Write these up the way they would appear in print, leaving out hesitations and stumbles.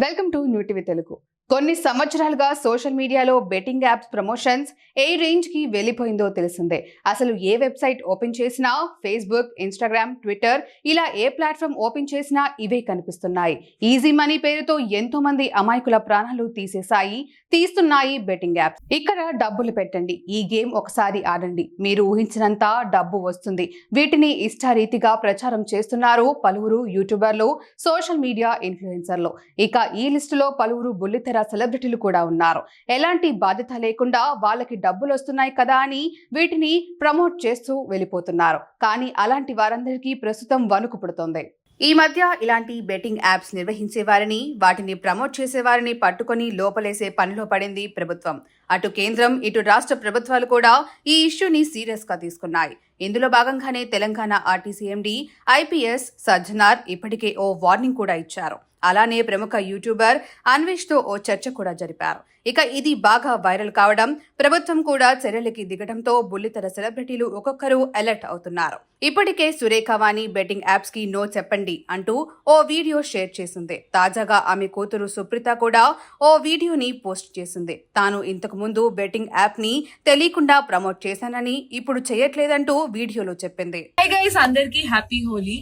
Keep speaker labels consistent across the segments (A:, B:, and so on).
A: Welcome to new TV Telugu. కొన్ని సంవత్సరాలుగా social మీడియాలో బెట్టింగ్ యాప్స్ ప్రమోషన్స్ ఏ రేంజ్ కి వెళ్ళిపోయిందో తెలిసిందే. అసలు ఏ వెబ్సైట్ ఓపెన్ చేసినా ఫేస్బుక్, ఇన్స్టాగ్రామ్, ట్విట్టర్ ఇలా ఏ ప్లాట్ఫామ్ ఓపెన్ చేసినా ఇవే కనిపిస్తున్నాయి. ఈజీ మనీ పేరుతో ఎంతో మంది అమాయకుల ప్రాణాలు తీస్తున్నాయి బెట్టింగ్ యాప్స్. ఇక్కడ డబ్బులు పెట్టండి, ఈ గేమ్ ఒకసారి ఆడండి, మీరు ఊహించినంత డబ్బు వస్తుంది. వీటిని ఇష్టారీతిగా ప్రచారం చేస్తున్నారు పలువురు యూట్యూబర్లు, సోషల్ మీడియా ఇన్ఫ్లుయెన్సర్లు. ఇక ఈ లిస్టులో పలువురు బుల్లితెర సెలబ్రిటీలు కూడా ఉన్నారు. ఎలాంటి బాధ్యత లేకుండా వాళ్ళకి డబ్బులు వస్తున్నాయి కదా అని వీటిని ప్రమోట్ చేస్తూ వెళ్ళిపోతున్నారు. కానీ అలాంటి వారందరికీ ప్రస్తుతం వణుకు పుడుతోంది. ఈ మధ్య ఇలాంటి బెట్టింగ్ యాప్స్ నిర్వహించే వారిని, వాటిని ప్రమోట్ చేసే వారిని పట్టుకొని లోపలేసే పనిలో పడింది ప్రభుత్వం. అటు కేంద్రం, ఇటు రాష్ట్ర ప్రభుత్వాలు కూడా ఈ ఇష్యూని సీరియస్ గా తీసుకున్నాయి. ఇందులో భాగంగానే Telangana RTC MD IPS Sajjanar ఇప్పటికే ఓ వార్నింగ్ కూడా ఇచ్చారు. అలానే ప్రముఖ యూట్యూబర్ అన్వేష్ తో ఓ చర్చ కూడా జరిపారు. ఇక ఇది బాగా వైరల్ కావడం, ప్రభుత్వం కూడా చర్యలకి దిగడంతో బుల్లితెర సెలబ్రిటీలు ఒక్కొక్కరు అలర్ట్ అవుతున్నారు. ఇప్పటికే సురేఖ వాణి బెట్టింగ్ యాప్స్ కి నో చెప్పండి అంటూ ఓ వీడియో షేర్ చేసింది. తాజాగా ఆమె కూతురు సుప్రీత కూడా ఓ వీడియోని పోస్ట్ చేసింది. తాను ఇంతకు ముందు బెట్టింగ్ యాప్ ని తెలియకుండా ప్రమోట్ చేశానని, ఇప్పుడు చేయట్లేదంటూ వీడియోలో చెప్పింది.
B: హై గైస్, అందరికీ హ్యాపీ హోలీ.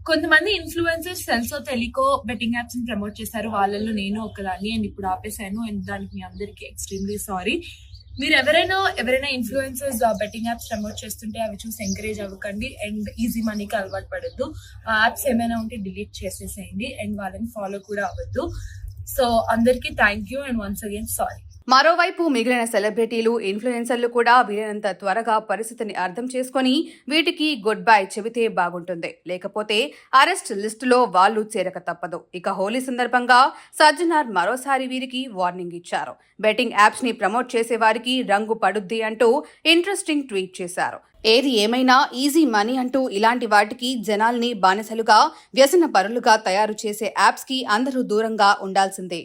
B: కొంతమంది ఇన్ఫ్లుయెన్సర్స్ తెలుసో తెలియకో బెట్టింగ్ యాప్స్ ని ప్రమోట్ చేశారు. వాళ్ళల్లో నేను ఒకదాన్ని అండ్ ఇప్పుడు ఆపేశాను. అండ్ దానికి మీ అందరికీ ఎక్స్ట్రీమ్లీ సారీ. మీరు ఎవరైనా ఇన్ఫ్లుయెన్సర్స్ బెట్టింగ్ యాప్స్ ప్రమోట్ చేస్తుంటే అవి చూసి ఎంకరేజ్ అవ్వకండి అండ్ ఈజీ మనీకి అలవాటు పడద్దు. ఆ యాప్స్ ఏమైనా ఉంటే డిలీట్ చేసేసేయండి అండ్ వాళ్ళని ఫాలో కూడా అవ్వద్దు. సో అందరికీ thank you and once again sorry.
A: మరోవైపు మిగిలిన సెలబ్రిటీలు, ఇన్ఫ్లుయెన్సర్లు కూడా వీలైనంత త్వరగా పరిస్థితిని అర్థం చేసుకుని వీటికి గుడ్ బై చెబితే బాగుంటుంది. లేకపోతే అరెస్ట్ లిస్టులో వాళ్ళు చేరక తప్పదు. ఇక హోలీ సందర్భంగా సజ్జనార్ మరోసారి వీరికి వార్నింగ్ ఇచ్చారు. బెట్టింగ్ యాప్స్ ని ప్రమోట్ చేసే వారికి రంగు పడుద్ది అంటూ ఇంట్రెస్టింగ్ ట్వీట్ చేశారు. ఏది ఏమైనా ఈజీ మనీ అంటూ ఇలాంటి వాటికి జనాల్ని బానిసలుగా, వ్యసన పరులుగా తయారు చేసే యాప్స్ కి అందరూ దూరంగా ఉండాల్సిందే.